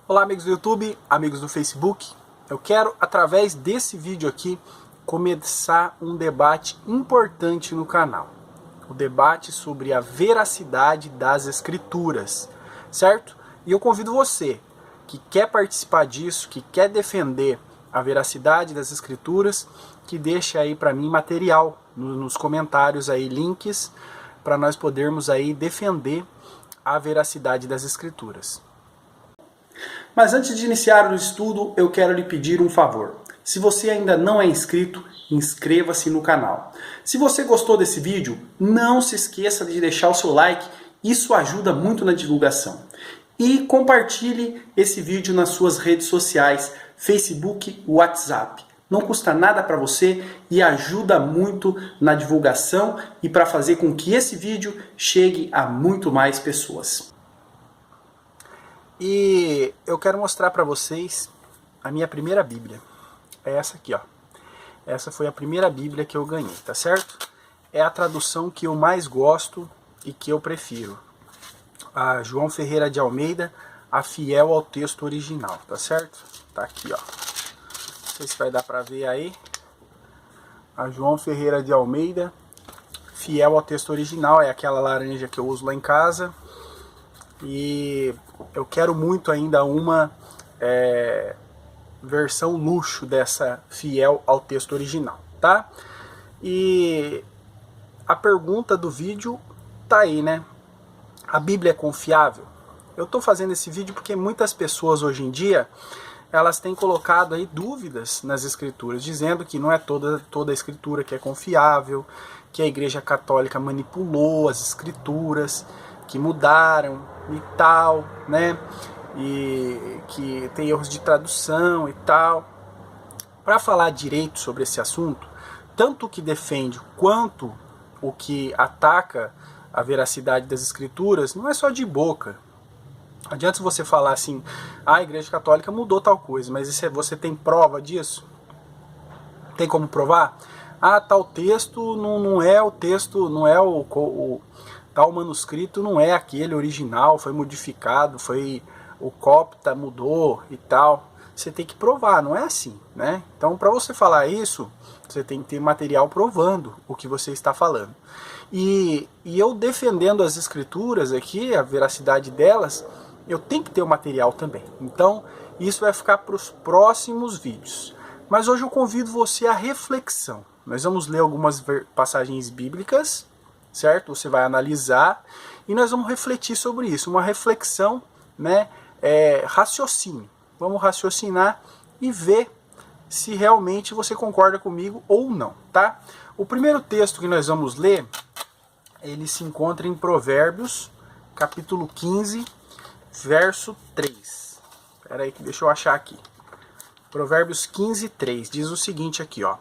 Olá, amigos do YouTube, amigos do Facebook. Eu quero, através desse vídeo aqui, começar um debate importante no canal. O debate sobre a veracidade das escrituras, certo? E eu convido você que quer participar disso, que quer defender a veracidade das escrituras, que deixe aí para mim material nos comentários aí, links, para nós podermos aí defender a veracidade das escrituras. Mas antes de iniciar o estudo, eu quero lhe pedir um favor. Se você ainda não é inscrito, inscreva-se no canal. Se você gostou desse vídeo, não se esqueça de deixar o seu like, isso ajuda muito na divulgação. E compartilhe esse vídeo nas suas redes sociais, Facebook, WhatsApp. Não custa nada para você e ajuda muito na divulgação e para fazer com que esse vídeo chegue a muito mais pessoas. E eu quero mostrar para vocês a minha primeira Bíblia. É essa aqui, ó. Essa foi a primeira Bíblia que eu ganhei, tá certo? É a tradução que eu mais gosto e que eu prefiro. A João Ferreira de Almeida, a fiel ao texto original, tá certo? Tá aqui, ó. Não sei se vai dar para ver aí. A João Ferreira de Almeida, fiel ao texto original, é aquela laranja que eu uso lá em casa. E eu quero muito ainda uma versão luxo dessa fiel ao texto original, tá? E a pergunta do vídeo tá aí, né? A Bíblia é confiável? Eu tô fazendo esse vídeo porque muitas pessoas hoje em dia, elas têm colocado aí dúvidas nas escrituras, dizendo que não é toda a escritura que é confiável, que a Igreja Católica manipulou as escrituras, que mudaram e tal, né? E que tem erros de tradução e tal. Para falar direito sobre esse assunto, tanto o que defende quanto o que ataca a veracidade das escrituras, não é só de boca. Não adianta você falar assim, a Igreja Católica mudou tal coisa, mas você tem prova disso? Tem como provar? Ah, tal texto não é o texto, não é o tal manuscrito, não é aquele original, foi modificado, o copta mudou e tal. Você tem que provar, não é assim, né? Então, para você falar isso, você tem que ter material provando o que você está falando. E eu defendendo as escrituras aqui, a veracidade delas, eu tenho que ter o material também. Então, isso vai ficar para os próximos vídeos. Mas hoje eu convido você à reflexão. Nós vamos ler algumas passagens bíblicas, certo? Você vai analisar e nós vamos refletir sobre isso. Uma reflexão, né? Raciocínio. Vamos raciocinar e ver se realmente você concorda comigo ou não, tá? O primeiro texto que nós vamos ler, ele se encontra em Provérbios, capítulo 15, verso 3. Espera aí que deixa eu achar aqui. Provérbios 15, 3. Diz o seguinte aqui, ó.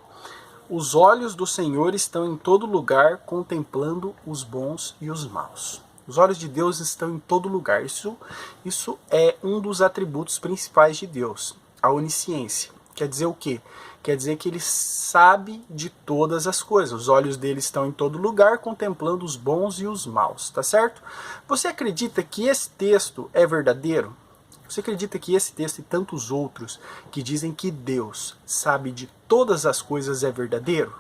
Os olhos do Senhor estão em todo lugar, contemplando os bons e os maus. Os olhos de Deus estão em todo lugar. Isso é um dos atributos principais de Deus, a onisciência. Quer dizer o quê? Quer dizer que ele sabe de todas as coisas. Os olhos dele estão em todo lugar, contemplando os bons e os maus, tá certo? Você acredita que esse texto é verdadeiro? Você acredita que esse texto e tantos outros que dizem que Deus sabe de todas as coisas é verdadeiro?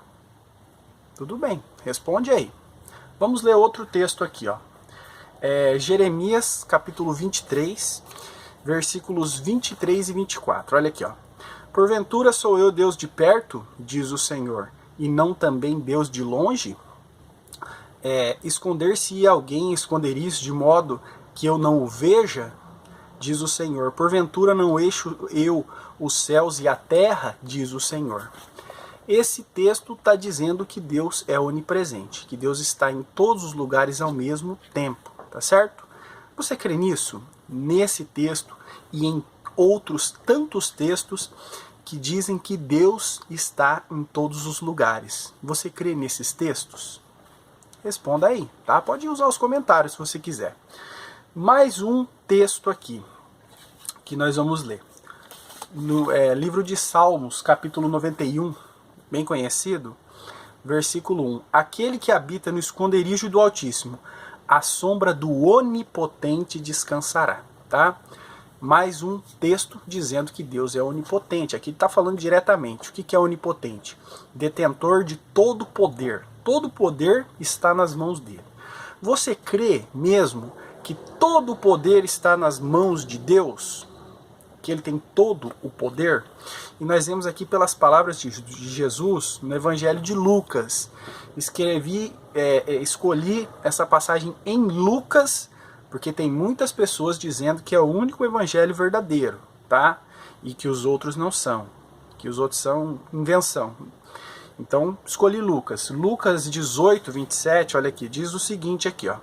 Tudo bem, responde aí. Vamos ler outro texto aqui, ó. Jeremias, capítulo 23, versículos 23 e 24. Olha aqui, ó. Porventura sou eu Deus de perto, diz o Senhor, e não também Deus de longe? Esconder-se alguém em esconderijos de modo que eu não o veja? Diz o Senhor. Porventura não eixo eu os céus e a terra? Diz o Senhor. Esse texto está dizendo que Deus é onipresente, que Deus está em todos os lugares ao mesmo tempo, tá certo? Você crê nisso? Nesse texto e em outros tantos textos que dizem que Deus está em todos os lugares. Você crê nesses textos? Responda aí, tá? Pode usar os comentários se você quiser. Mais um texto aqui que nós vamos ler. No livro de Salmos, capítulo 91, bem conhecido, versículo 1. Aquele que habita no esconderijo do Altíssimo, à sombra do Onipotente descansará. Tá? mais um texto dizendo que Deus é onipotente. Aqui está falando diretamente. O que é onipotente? Detentor de todo poder. Todo poder está nas mãos dele. Você crê mesmo que todo o poder está nas mãos de Deus? Que ele tem todo o poder? E nós vemos aqui pelas palavras de Jesus no Evangelho de Lucas. Escolhi essa passagem em Lucas, porque tem muitas pessoas dizendo que é o único evangelho verdadeiro, tá? E que os outros não são, que os outros são invenção. Então, escolhi Lucas. Lucas 18, 27, olha aqui, diz o seguinte aqui, ó.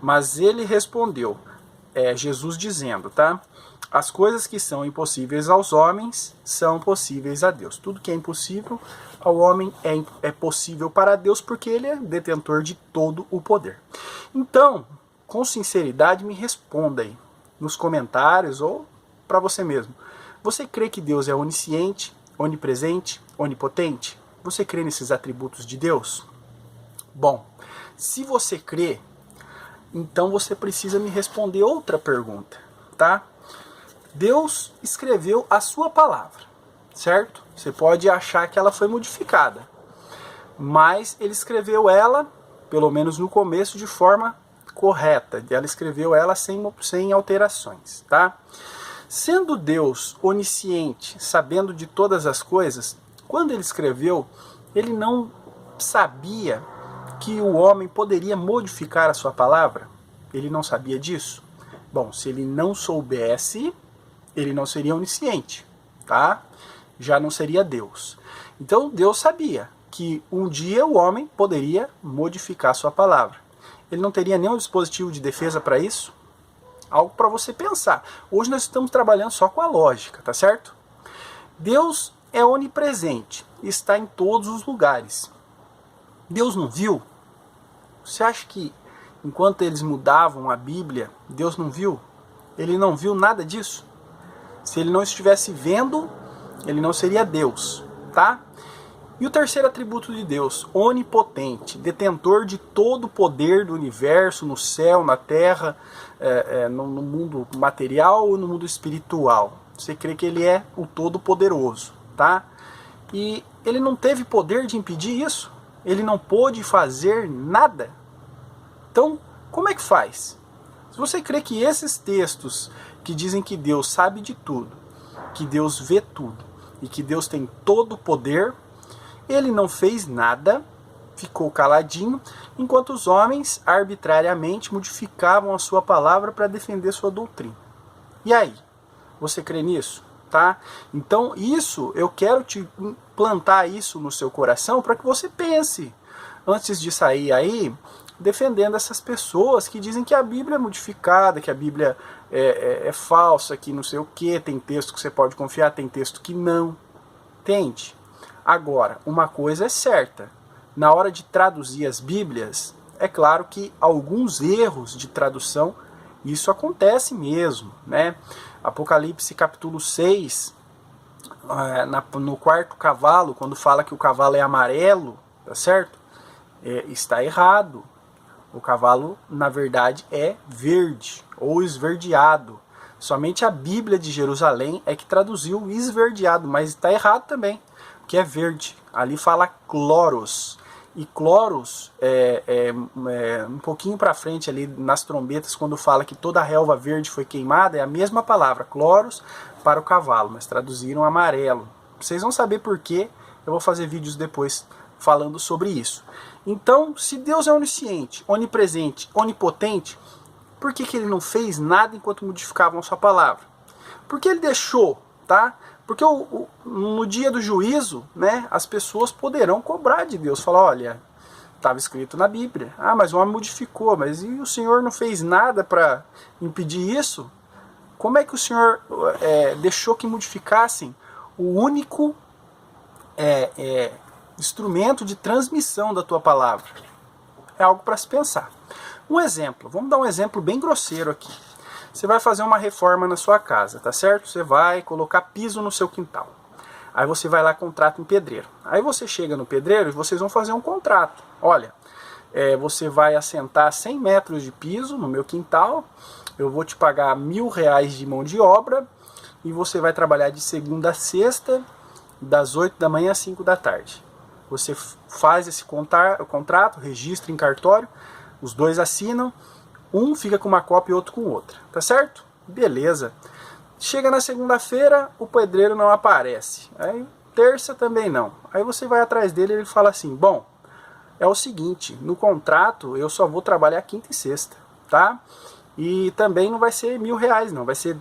Mas ele respondeu, Jesus dizendo, tá? As coisas que são impossíveis aos homens são possíveis a Deus. Tudo que é impossível ao homem é possível para Deus, porque ele é detentor de todo o poder. Então, com sinceridade, me responda aí nos comentários ou para você mesmo. Você crê que Deus é onisciente, onipresente, onipotente? Você crê nesses atributos de Deus? Bom, se você crê, então você precisa me responder outra pergunta, tá? Deus escreveu a sua palavra, certo? Você pode achar que ela foi modificada, mas ele escreveu ela, pelo menos no começo, de forma correta. Ela escreveu ela sem alterações, tá? Sendo Deus onisciente, sabendo de todas as coisas, quando ele escreveu, ele não sabia que o homem poderia modificar a sua palavra? Ele não sabia disso? Bom, se ele não soubesse, ele não seria onisciente, tá? Já não seria Deus. Então Deus sabia que um dia o homem poderia modificar a sua palavra. Ele não teria nenhum dispositivo de defesa para isso? Algo para você pensar. Hoje nós estamos trabalhando só com a lógica, tá certo? Deus é onipresente, está em todos os lugares. Deus não viu? Você acha que enquanto eles mudavam a Bíblia, Deus não viu? Ele não viu nada disso? Se ele não estivesse vendo, ele não seria Deus, tá? E o terceiro atributo de Deus, onipotente, detentor de todo o poder do universo, no céu, na terra, no mundo material ou no mundo espiritual. Você crê que ele é o todo-poderoso, tá? E ele não teve poder de impedir isso? Ele não pôde fazer nada? Então, como é que faz? Se você crê que esses textos que dizem que Deus sabe de tudo, que Deus vê tudo e que Deus tem todo o poder, ele não fez nada, ficou caladinho, enquanto os homens arbitrariamente modificavam a sua palavra para defender sua doutrina. E aí? Você crê nisso? Tá? Então isso, eu quero te plantar isso no seu coração para que você pense, antes de sair aí defendendo essas pessoas que dizem que a Bíblia é modificada, que a Bíblia é falsa, que não sei o que, tem texto que você pode confiar, tem texto que não. Entende? Agora, uma coisa é certa, na hora de traduzir as Bíblias, é claro que alguns erros de tradução, isso acontece mesmo, né? Apocalipse capítulo 6, no quarto cavalo, quando fala que o cavalo é amarelo, tá certo? Está errado. O cavalo, na verdade, é verde ou esverdeado. Somente a Bíblia de Jerusalém é que traduziu esverdeado, mas está errado também, que é verde. Ali fala cloros. E cloros, um pouquinho para frente ali nas trombetas, quando fala que toda a relva verde foi queimada, é a mesma palavra, cloros, para o cavalo, mas traduziram amarelo. Vocês vão saber por quê, eu vou fazer vídeos depois falando sobre isso. Então, se Deus é onisciente, onipresente, onipotente, por que ele não fez nada enquanto modificavam a sua palavra? Porque ele deixou, tá? Porque no dia do juízo, né, as pessoas poderão cobrar de Deus. Falar, olha, estava escrito na Bíblia. Ah, mas o homem modificou. Mas e o Senhor não fez nada para impedir isso? Como é que o Senhor deixou que modificassem o único instrumento de transmissão da tua palavra? É algo para se pensar. Um exemplo. Vamos dar um exemplo bem grosseiro aqui. Você vai fazer uma reforma na sua casa, tá certo? Você vai colocar piso no seu quintal. Aí você vai lá e contrata um pedreiro. Aí você chega no pedreiro e vocês vão fazer um contrato. Olha, você vai assentar 100 metros de piso no meu quintal eu vou te pagar R$1.000 de mão de obra e você vai trabalhar de segunda a sexta, das 8 da manhã às 5 da tarde. Você faz esse contrato, registra em cartório, os dois assinam, um fica com uma cópia e outro com outra, tá certo? Beleza. Chega na segunda-feira, o pedreiro não aparece. Aí terça também não. Aí você vai atrás dele e ele fala assim, bom, é o seguinte, no contrato eu só vou trabalhar quinta e sexta, tá? E também não vai ser R$1.000 não, vai ser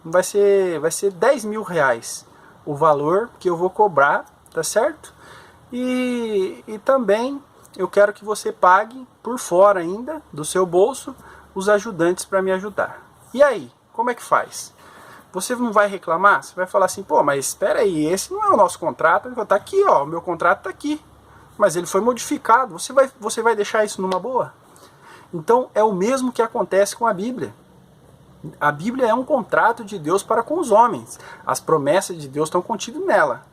R$10.000 o valor que eu vou cobrar, tá certo? E também eu quero que você pague por fora ainda do seu bolso os ajudantes para me ajudar. E aí, como é que faz? Você não vai reclamar? Você vai falar assim, pô, mas espera aí, esse não é o nosso contrato. Ele vai estar aqui, ó, o meu contrato está aqui. Mas ele foi modificado. Você vai deixar isso numa boa? Então é o mesmo que acontece com a Bíblia. A Bíblia é um contrato de Deus para com os homens. As promessas de Deus estão contidas nela.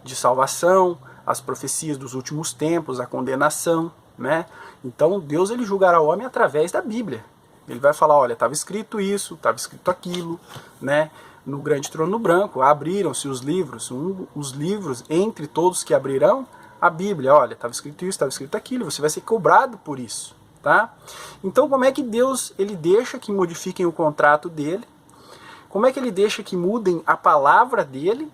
De salvação, as profecias dos últimos tempos, a condenação, né? Então Deus ele julgará o homem através da Bíblia. Ele vai falar, olha, estava escrito isso, estava escrito aquilo, né? No grande trono branco, abriram-se os livros, os livros, entre todos que abrirão, a Bíblia, olha, estava escrito isso, estava escrito aquilo, você vai ser cobrado por isso, tá? Então como é que Deus, ele deixa que modifiquem o contrato dele? Como é que ele deixa que mudem a palavra dele?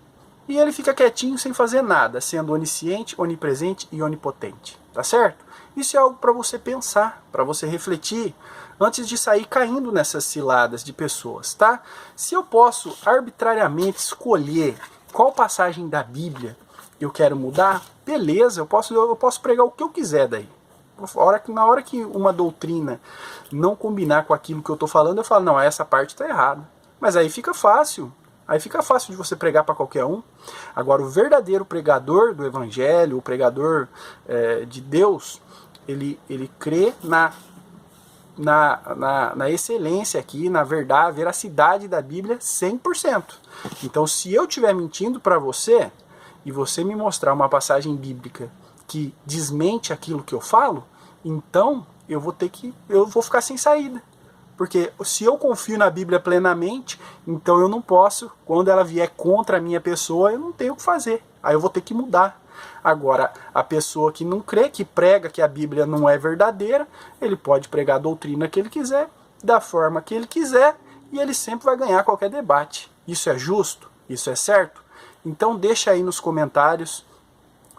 E ele fica quietinho sem fazer nada, sendo onisciente, onipresente e onipotente, tá certo? Isso é algo para você pensar, para você refletir, antes de sair caindo nessas ciladas de pessoas, tá? Se eu posso arbitrariamente escolher qual passagem da Bíblia eu quero mudar, beleza, eu posso pregar o que eu quiser daí. Na hora que uma doutrina não combinar com aquilo que eu estou falando, eu falo, não, essa parte está errada. Mas aí fica fácil. Aí fica fácil de você pregar para qualquer um. Agora, o verdadeiro pregador do Evangelho, o pregador de Deus, ele crê na excelência aqui, na verdade, veracidade da Bíblia 100%. Então, se eu estiver mentindo para você, e você me mostrar uma passagem bíblica que desmente aquilo que eu falo, então eu vou ficar sem saída. Porque se eu confio na Bíblia plenamente, então eu não posso, quando ela vier contra a minha pessoa, eu não tenho o que fazer. Aí eu vou ter que mudar. Agora, a pessoa que não crê, que prega que a Bíblia não é verdadeira, ele pode pregar a doutrina que ele quiser, da forma que ele quiser, e ele sempre vai ganhar qualquer debate. Isso é justo? Isso é certo? Então deixa aí nos comentários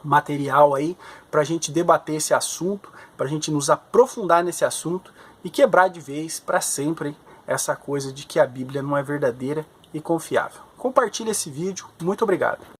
material aí para a gente debater esse assunto, para a gente nos aprofundar nesse assunto e quebrar de vez para sempre essa coisa de que a Bíblia não é verdadeira e confiável. Compartilhe esse vídeo. Muito obrigado.